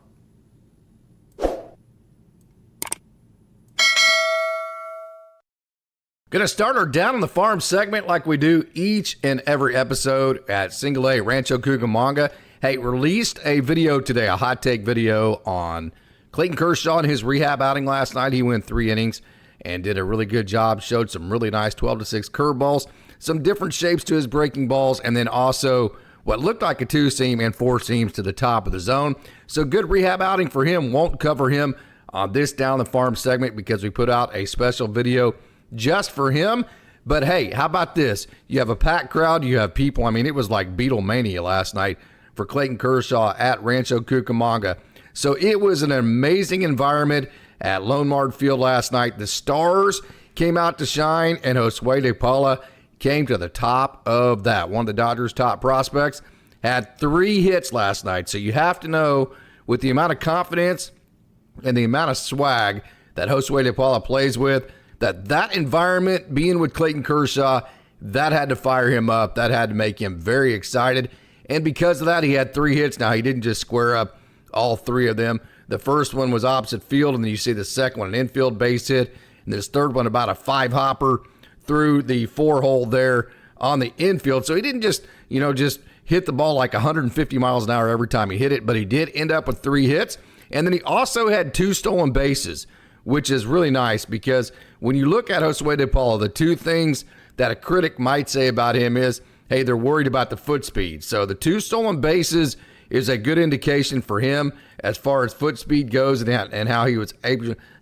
Going to start our Down on the Farm segment like we do each and every episode at Single A Rancho Cucamonga. Hey, released a video today, a hot take video on Clayton Kershaw and his rehab outing last night. He went 3 innings and did a really good job, showed some really nice 12-6 curveballs, some different shapes to his breaking balls, and then also what looked like a 2-seam and 4 seams to the top of the zone. So good rehab outing for him. Won't cover him on this Down the Farm segment because we put out a special video just for him. But hey, how about this? You have a packed crowd, you have people. I mean, it was like Beatlemania last night for Clayton Kershaw at Rancho Cucamonga. So it was an amazing environment at Lone Mart Field last night. The stars came out to shine, and Josue De Paula came to the top of that. One of the Dodgers' top prospects had 3 hits last night. So you have to know, with the amount of confidence and the amount of swag that Josue De Paula plays with, that environment, being with Clayton Kershaw, that had to fire him up. That had to make him very excited. And because of that, he had 3 hits. Now, he didn't just square up all 3 of them. The first one was opposite field, and then you see the second one, an infield base hit, and this third one about a 5-hopper through the 4-hole there on the infield. So he didn't just hit the ball like 150 miles an hour every time he hit it, but he did end up with 3 hits. And then he also had 2 stolen bases, which is really nice because when you look at Josue De Paula, the 2 things that a critic might say about him is, hey, they're worried about the foot speed. So the 2 stolen bases is a good indication for him as far as foot speed goes and how he was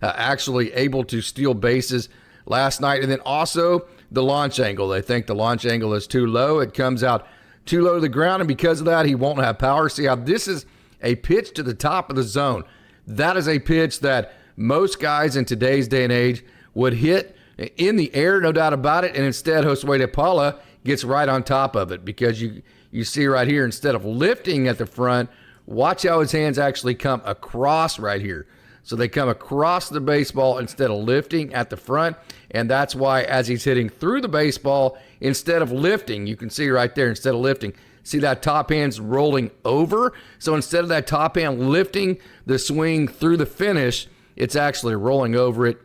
actually able to steal bases last night. And then also the launch angle. They think the launch angle is too low. It comes out too low to the ground, and because of that, he won't have power. See how this is a pitch to the top of the zone. That is a pitch that most guys in today's day and age would hit in the air, no doubt about it, and instead Josue De Paula gets right on top of it because you see right here, instead of lifting at the front, watch how his hands actually come across right here. So they come across the baseball instead of lifting at the front, and that's why as he's hitting through the baseball, instead of lifting, you can see right there, instead of lifting, see that top hand's rolling over? So instead of that top hand lifting the swing through the finish, it's actually rolling over it,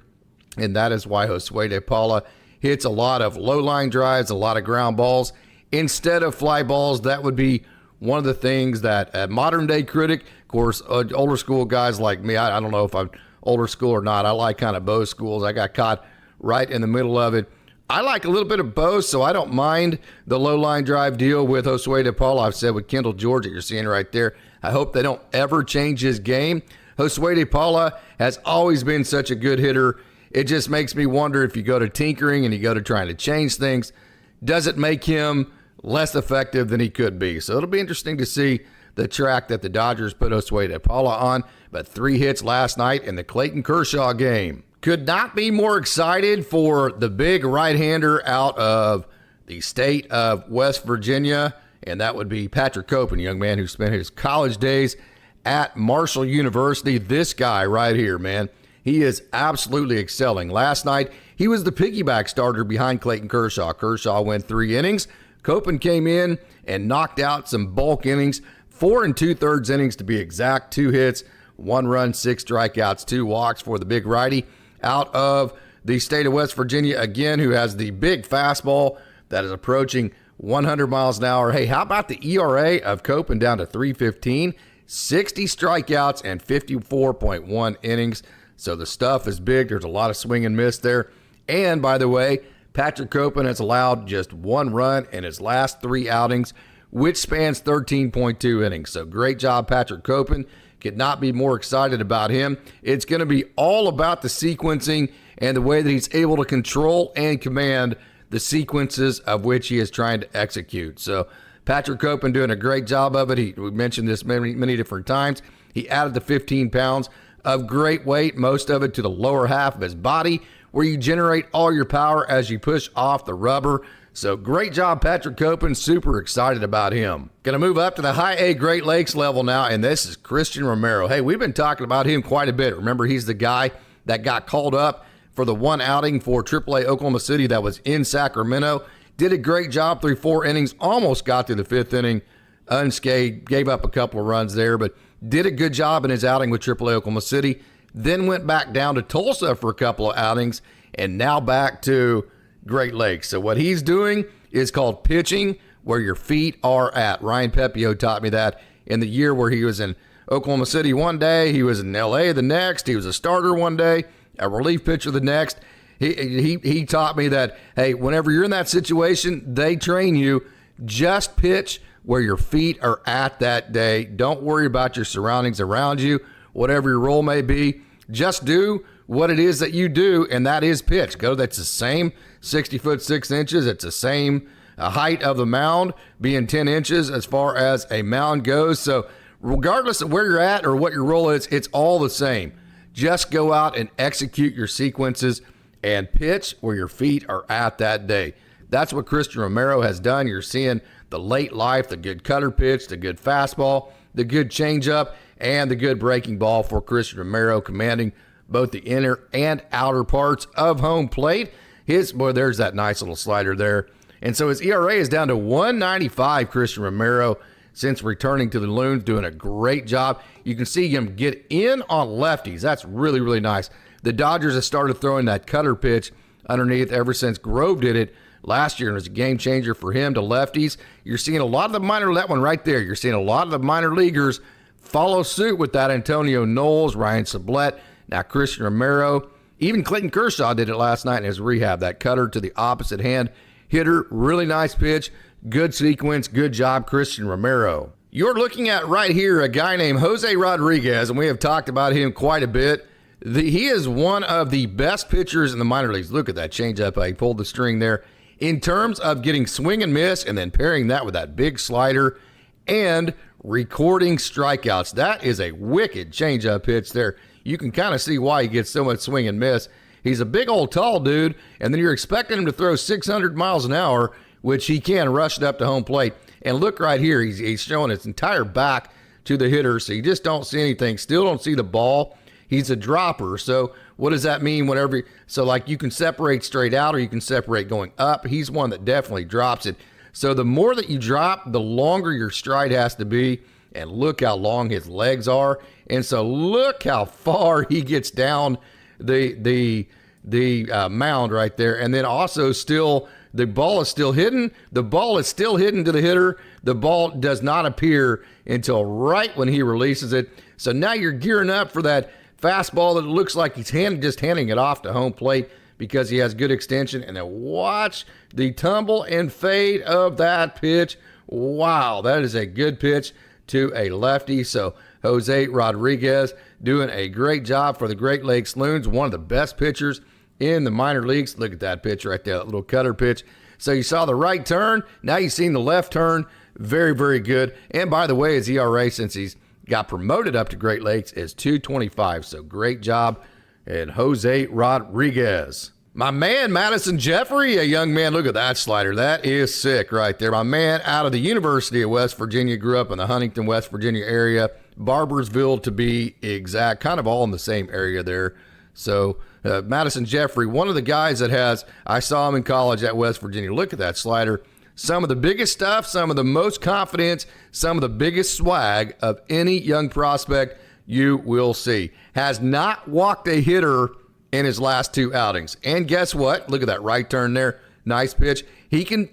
and that is why Josue De Paula hits a lot of low line drives, a lot of ground balls instead of fly balls. That would be one of the things that a modern day critic, of course, older school guys like me, I don't know if I'm older school or not. I like kind of both schools. I got caught right in the middle of it. I like a little bit of both, so I don't mind the low line drive deal with Josue De Paula. I've said with Kendall George that you're seeing right there, I hope they don't ever change his game. Josue De Paula has always been such a good hitter. It just makes me wonder, if you go to tinkering and you go to trying to change things, does it make him less effective than he could be? So it'll be interesting to see the track that the Dodgers put Josue De Paula on. But 3 hits last night in the Clayton Kershaw game. Could not be more excited for the big right-hander out of the state of West Virginia, and that would be Patrick Copen, a young man who spent his college days at Marshall University. This guy right here, man, he is absolutely excelling. Last night, he was the piggyback starter behind Clayton Kershaw. Kershaw went 3 innings. Copen came in and knocked out some bulk innings, 4 2/3 innings to be exact, 2 hits, 1 run, 6 strikeouts, 2 walks for the big righty out of the state of West Virginia, again, who has the big fastball that is approaching 100 miles an hour. Hey, how about the ERA of Copen down to 3.15, 60 strikeouts and 54.1 innings. So the stuff is big. There's a lot of swing and miss there. And by the way, Patrick Copen has allowed just 1 run in his last 3 outings, which spans 13.2 innings. So great job, Patrick Copen. Could not be more excited about him. It's going to be all about the sequencing and the way that he's able to control and command the sequences of which he is trying to execute. So Patrick Copen doing a great job of it. We mentioned this many different times. He added the 15 pounds of great weight, most of it to the lower half of his body, where you generate all your power as you push off the rubber. So great job, Patrick Copen. Super excited about him. Going to move up to the high A Great Lakes level now, and this is Christian Romero. Hey, we've been talking about him quite a bit. Remember, he's the guy that got called up for the one outing for AAA Oklahoma City that was in Sacramento. Did a great job through 4 innings, almost got to the 5th inning unscathed, gave up a couple of runs there, but did a good job in his outing with AAA Oklahoma City. Then went back down to Tulsa for a couple of outings, and now back to Great Lakes. So what he's doing is called pitching where your feet are at. Ryan Pepio taught me that in the year where he was in Oklahoma City one day, he was in LA the next, he was a starter one day, a relief pitcher the next. He taught me that, hey, whenever you're in that situation, they train you, just pitch where your feet are at that day. Don't worry about your surroundings around you, whatever your role may be. Just do what it is that you do, and that is pitch. That's the same 60 foot 6 inches. It's the same height of the mound, being 10 inches as far as a mound goes. So regardless of where you're at or what your role is, it's all the same. Just go out and execute your sequences and pitch where your feet are at that day. That's what Christian Romero has done. You're seeing the late life, the good cutter pitch, the good fastball, the good changeup, and the good breaking ball for Christian Romero, commanding both the inner and outer parts of home plate. There's that nice little slider there. And so his ERA is down to 1.95, Christian Romero, since returning to the Loons, doing a great job. You can see him get in on lefties. That's really, really nice. The Dodgers have started throwing that cutter pitch underneath ever since Grove did it last year, and it was a game changer for him to lefties. You're seeing a lot of that one right there. You're seeing a lot of the minor leaguers follow suit with that. Antonio Knowles, Ryan Sublette, now Christian Romero. Even Clayton Kershaw did it last night in his rehab. That cutter to the opposite hand hitter, really nice pitch, good sequence, good job, Christian Romero. You're looking at right here a guy named Jose Rodriguez, and we have talked about him quite a bit. He is one of the best pitchers in the minor leagues. Look at that changeup. He pulled the string there. In terms of getting swing and miss and then pairing that with that big slider and recording strikeouts, that is a wicked changeup pitch there. You can kind of see why he gets so much swing and miss. He's a big old tall dude, and then you're expecting him to throw 600 miles an hour, which he can, rush it up to home plate. And look right here, he's showing his entire back to the hitter, so you just don't see anything. Still don't see the ball. He's a dropper. So what does that mean? So like you can separate straight out or you can separate going up. He's one that definitely drops it. So the more that you drop, the longer your stride has to be. And look how long his legs are. And so look how far he gets down the mound right there. And then also still, the ball is still hidden. The ball is still hidden to the hitter. The ball does not appear until right when he releases it. So now you're gearing up for that fastball that looks like he's just handing it off to home plate because he has good extension. And then watch the tumble and fade of that pitch. Wow, that is a good pitch to a lefty. So Jose Rodriguez doing a great job for the Great Lakes Loons, one of the best pitchers in the minor leagues. Look at that pitch right there, that little cutter pitch. So you saw the right turn. Now you've seen the left turn. Very, very good. And by the way, his ERA since he's got promoted up to Great Lakes is 2.25. So great job, and Jose Rodriguez. My man, Madison Jeffrey, a young man. Look at that slider. That is sick right there. My man out of the University of West Virginia, grew up in the Huntington, West Virginia area. Barbersville to be exact, kind of all in the same area there. So Madison Jeffrey, one of the guys I saw him in college at West Virginia. Look at that slider. Some of the biggest stuff, some of the most confidence, some of the biggest swag of any young prospect you will see. Has not walked a hitter in his last 2 outings. And guess what? Look at that right turn there. Nice pitch. He can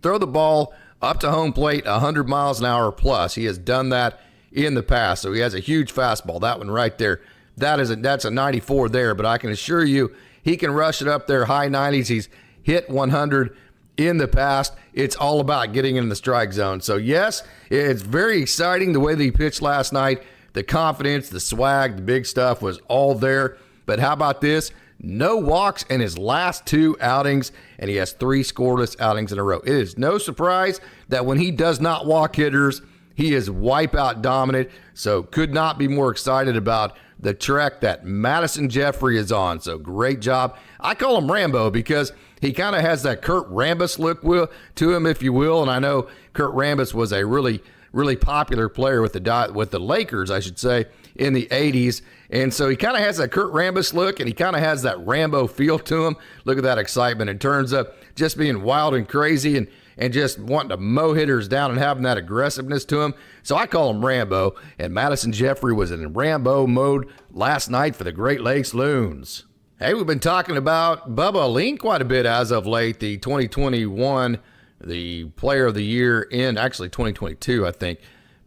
throw the ball up to home plate 100 miles an hour plus. He has done that in the past. So he has a huge fastball. That one right there. That's a 94 there, but I can assure you he can rush it up there high 90s. He's hit 100 in the past. It's all about getting in the strike zone. So yes, it's very exciting the way that he pitched last night. The confidence, the swag, the big stuff was all there. But how about this? No walks in his last 2 outings, and he has 3 scoreless outings in a row. It is no surprise that when he does not walk hitters, he is wipeout dominant. So could not be more excited about the trek that Madison Jeffrey is on. So great job. I call him Rambo because he kind of has that Kurt Rambis look to him, if you will. And I know Kurt Rambis was a really popular player with the Lakers, I should say, in the 80s. And so he kind of has that Kurt Rambis look, and he kind of has that Rambo feel to him. Look at that excitement in terms of just being wild and crazy and just wanting to mow hitters down and having that aggressiveness to him. So I call him Rambo, and Madison Jeffrey was in Rambo mode last night for the Great Lakes Loons. Hey, we've been talking about Bubba Alleyne quite a bit as of late, the 2021, the Player of the Year in, actually 2022, I think,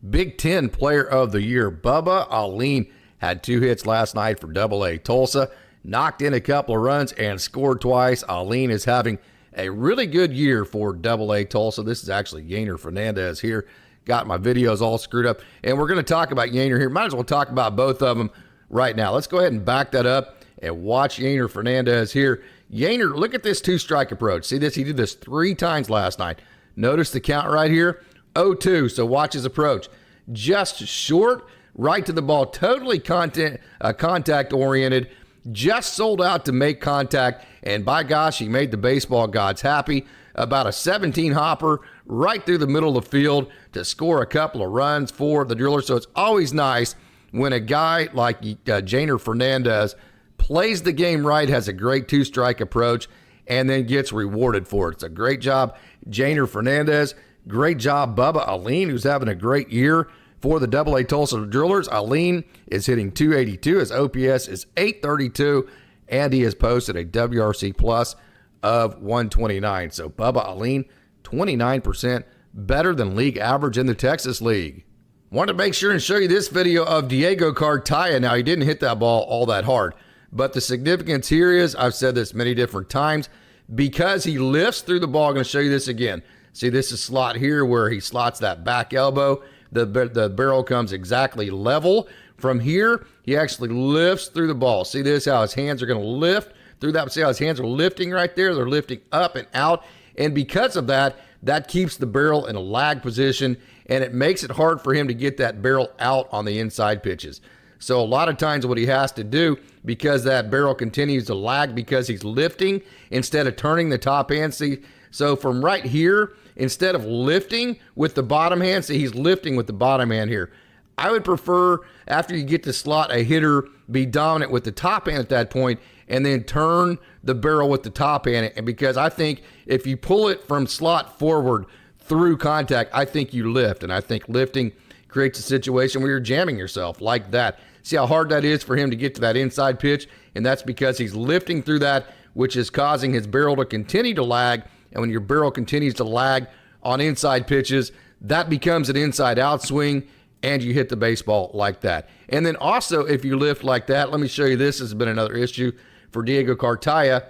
Big Ten Player of the Year. Bubba Alleyne had 2 hits last night for Double-A Tulsa, knocked in a couple of runs and scored twice. Alleyne is having a really good year for Double-A Tulsa. This is actually Yainer Fernandez here. Got my videos all screwed up, and we're going to talk about Yainer here. Might as well talk about both of them right now. Let's go ahead and back that up and watch Yainer Fernandez here. Yainer, look at this 2-strike approach. See this? He did this 3 times last night. Notice the count right here, 0-2. So watch his approach. Just short, right to the ball, totally contact-oriented, just sold out to make contact, and by gosh, he made the baseball gods happy. About a 17-hopper right through the middle of the field to score a couple of runs for the Drillers. So it's always nice when a guy like Yainer Fernandez plays the game right, has a great 2-strike approach, and then gets rewarded for it. It's a great job, Yainer Fernandez. Great job, Bubba Alleyne, who's having a great year for the Double-A Tulsa Drillers. Alleyne is hitting .282. His OPS is .832, and he has posted a WRC plus of 129. So Bubba Alleyne, 29% better than league average in the Texas League. Wanted to make sure and show you this video of Diego Cartaya. Now, he didn't hit that ball all that hard, but the significance here is, I've said this many different times, because he lifts through the ball. I'm going to show you this again. See, this is slot here where he slots that back elbow. The barrel comes exactly level. From here, he actually lifts through the ball. See this, how his hands are going to lift through that. See how his hands are lifting right there? They're lifting up and out. And because of that, that keeps the barrel in a lag position, and it makes it hard for him to get that barrel out on the inside pitches. So a lot of times what he has to do, because that barrel continues to lag because he's lifting instead of turning the top hand. See, so from right here, instead of lifting with the bottom hand, see, he's lifting with the bottom hand here. I would prefer, after you get to slot, a hitter be dominant with the top hand at that point and then turn the barrel with the top hand. And because I think if you pull it from slot forward through contact, I think you lift. And I think lifting creates a situation where you're jamming yourself like that. See how hard that is for him to get to that inside pitch? And that's because he's lifting through that, which is causing his barrel to continue to lag. And when your barrel continues to lag on inside pitches, that becomes an inside out swing, and you hit the baseball like that. And then also, if you lift like that, let me show you this. This has been another issue for Diego Cartaya.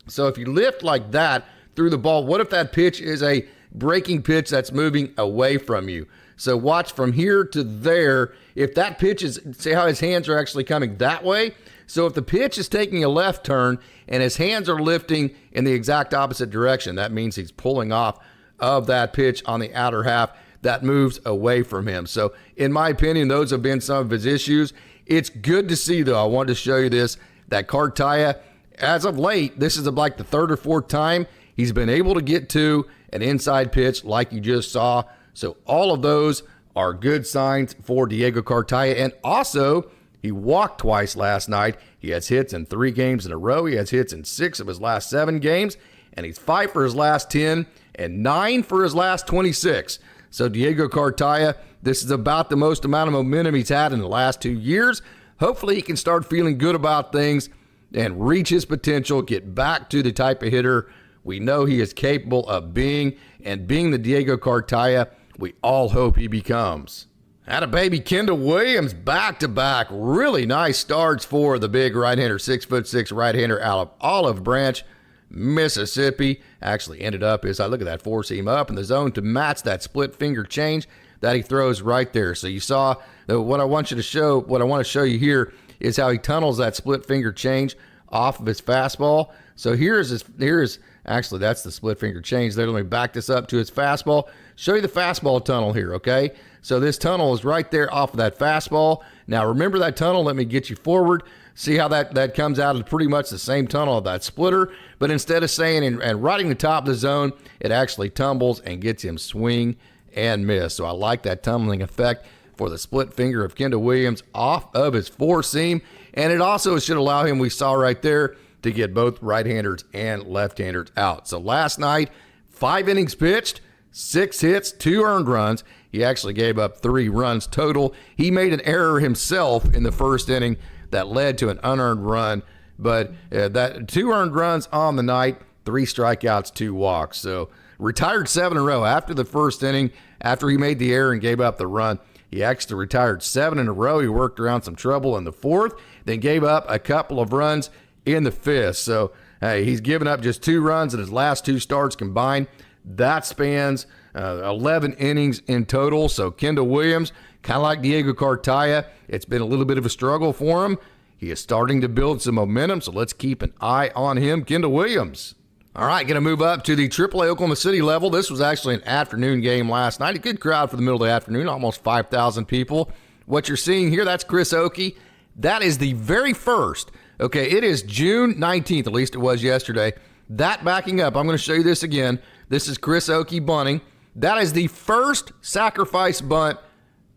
So if you lift like that through the ball, what if that pitch is a breaking pitch that's moving away from you? So watch from here to there. If that pitch is, see how his hands are actually coming that way? So if the pitch is taking a left turn and his hands are lifting in the exact opposite direction, that means he's pulling off of that pitch on the outer half that moves away from him. So in my opinion, those have been some of his issues. It's good to see, though, I wanted to show you this, that Cartaya, as of late, this is like the 3rd or 4th time he's been able to get to an inside pitch like you just saw. So all of those are good signs for Diego Cartaya. And also, he walked twice last night. He has hits in 3 games in a row. He has hits in 6 of his last 7 games. And he's 5 for his last 10 and 9 for his last 26. So Diego Cartaya, this is about the most amount of momentum he's had in the last 2 years. Hopefully he can start feeling good about things and reach his potential, get back to the type of hitter we know he is capable of being, and being the Diego Cartaya we all hope he becomes. Had a baby Kendall Williams back-to-back. Really nice starts for the big right-hander, 6'6" right-hander out of Olive Branch, Mississippi. Actually ended up, as I look at that four-seam up in the zone to match that split finger change that he throws right there. So you saw what I want to show you here is how he tunnels that split finger change off of his fastball. So here's actually that's the split finger change there. Let me back this up to his fastball. Show you the fastball tunnel here, okay? So this tunnel is right there off of that fastball. Now, remember that tunnel? Let me get you forward. See how that comes out of pretty much the same tunnel of that splitter, but instead of saying and riding the top of the zone, it actually tumbles and gets him swing and miss. So I like that tumbling effect for the split finger of Kendall Williams off of his four seam, and it also should allow him, we saw right there, to get both right-handers and left-handers out. So last night, 5 innings pitched, 6 hits, 2 earned runs. He actually gave up 3 runs total. He made an error himself in the first inning that led to an unearned run, but that 2 earned runs on the night, 3 strikeouts, 2 walks. So retired 7 in a row after the first inning. After he made the error and gave up the run, he actually retired 7 in a row. He worked around some trouble in the 4th, then gave up a couple of runs in the 5th. So hey, he's given up just 2 runs in his last 2 starts combined. That spans 11 innings in total. So Kendall Williams, kind of like Diego Cartaya, it's been a little bit of a struggle for him. He is starting to build some momentum, so let's keep an eye on him, Kendall Williams. All right, going to move up to the AAA Oklahoma City level. This was actually an afternoon game last night. A good crowd for the middle of the afternoon, almost 5,000 people. What you're seeing here, that's Chris Oakey. That is the very first. Okay, it is June 19th, at least it was yesterday. That backing up, I'm going to show you this again. This is Chris Oakey bunting. That is the first sacrifice bunt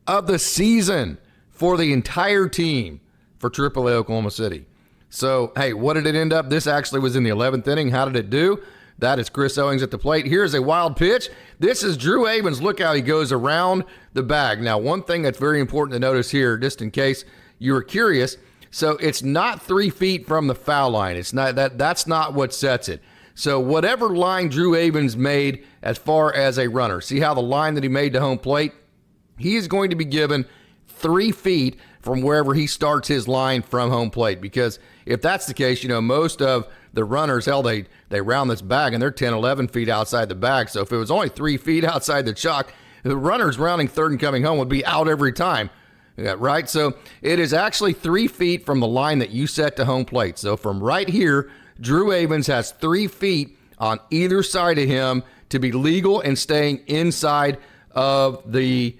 of the season for the entire team for AAA Oklahoma City. So, hey, what did it end up? This actually was in the 11th inning. How did it do? That is Chris Owings at the plate. Here's a wild pitch. This is Drew Avens. Look how he goes around the bag. Now, one thing that's very important to notice here, just in case you were curious, so it's not 3 feet from the foul line. It's not that's not what sets it. So whatever line Drew Avens made as far as a runner, see how the line that he made to home plate, he is going to be given 3 feet from wherever he starts his line from home plate. Because if that's the case, most of the runners, they round this bag and they're 10, 11 feet outside the bag. So if it was only 3 feet outside the chalk, the runners rounding third and coming home would be out every time. Yeah, right? So it is actually 3 feet from the line that you set to home plate. So from right here, Drew Avens has 3 feet on either side of him to be legal and staying inside of the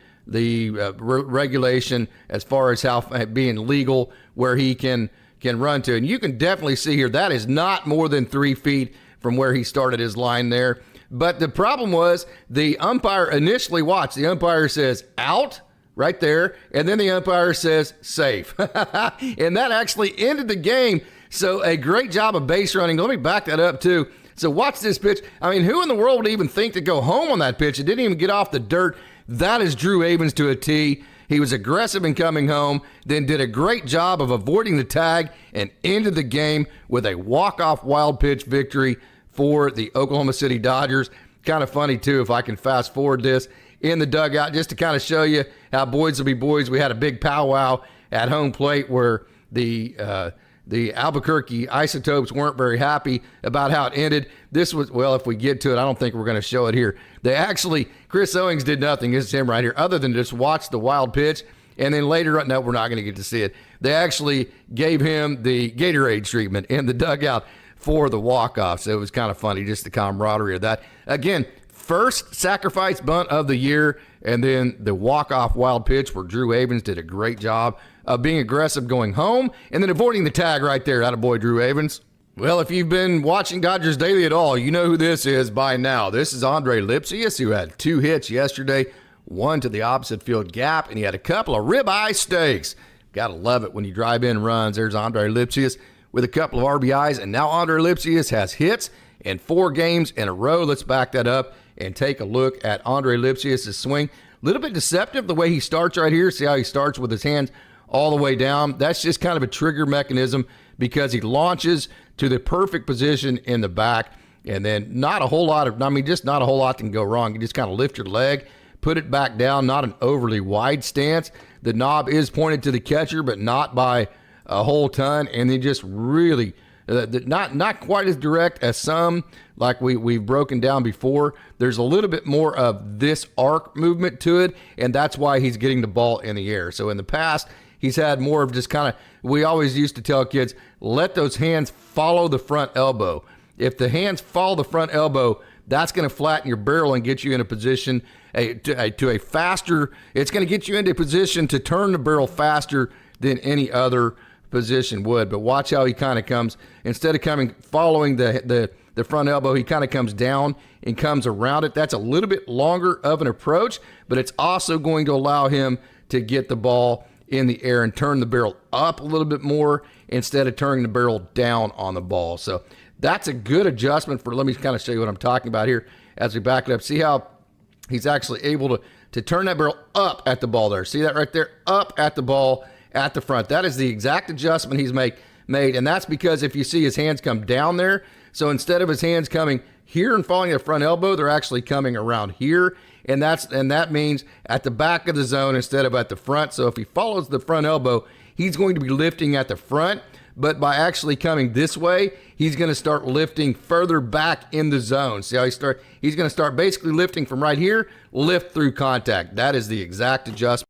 regulation as far as how being legal where he can run to. And you can definitely see here that is not more than 3 feet from where he started his line there. But the problem was the umpire initially watched. The umpire says out right there, and then the umpire says safe. And that actually ended the game. So a great job of base running. Let me back that up too. So watch this pitch. I mean, who in the world would even think to go home on that pitch? It didn't even get off the dirt. That is Drew Avens to a T. He was aggressive in coming home, then did a great job of avoiding the tag and ended the game with a walk-off wild pitch victory for the Oklahoma City Dodgers. Kind of funny too, if I can fast forward this in the dugout, just to kind of show you how boys will be boys. We had a big powwow at home plate where the Albuquerque Isotopes weren't very happy about how it ended. This was, well, if we get to it, I don't think we're going to show it here. Chris Owings did nothing. This is him right here, other than just watch the wild pitch. And then later, no, we're not going to get to see it. They actually gave him the Gatorade treatment in the dugout for the walk-off. So it was kind of funny, just the camaraderie of that. Again, first sacrifice bunt of the year, and then the walk-off wild pitch where Drew Avens did a great job of being aggressive going home and then avoiding the tag right there. Attaboy, Drew Avens. Well, if you've been watching Dodgers Daily at all, you know who this is by now. This is Andre Lipsius, who had 2 hits yesterday, 1 to the opposite field gap, and he had a couple of ribeye steaks. Gotta love it when you drive in runs. There's Andre Lipsius with a couple of RBIs, and now Andre Lipsius has hits in 4 games in a row. Let's back that up and take a look at Andre Lipsius' swing. A little bit deceptive the way he starts right here. See how he starts with his hands all the way down. That's just kind of a trigger mechanism because he launches to the perfect position in the back, and then just not a whole lot can go wrong. You just kind of lift your leg, put it back down, not an overly wide stance. The knob is pointed to the catcher, but not by a whole ton, and then just really not quite as direct as some like we've broken down before. There's a little bit more of this arc movement to it, and that's why he's getting the ball in the air. So in the past, he's had more of just kind of, we always used to tell kids, let those hands follow the front elbow. If the hands follow the front elbow, that's going to flatten your barrel and get you in a position to a faster, it's going to get you into a position to turn the barrel faster than any other position would. But watch how he kind of comes, instead of following the front elbow, he kind of comes down and comes around it. That's a little bit longer of an approach, but it's also going to allow him to get the ball in the air and turn the barrel up a little bit more instead of turning the barrel down on the ball. So that's a good adjustment for, let me kind of show you what I'm talking about here as we back it up. See how he's actually able to turn that barrel up at the ball there. See that right there? Up at the ball at the front. That is the exact adjustment he's made. And that's because if you see his hands come down there, so instead of his hands coming here and falling at the front elbow, they're actually coming around here. And that means at the back of the zone instead of at the front. So if he follows the front elbow, he's going to be lifting at the front. But by actually coming this way, he's going to start lifting further back in the zone. See how he's going to start basically lifting from right here, lift through contact. That is the exact adjustment.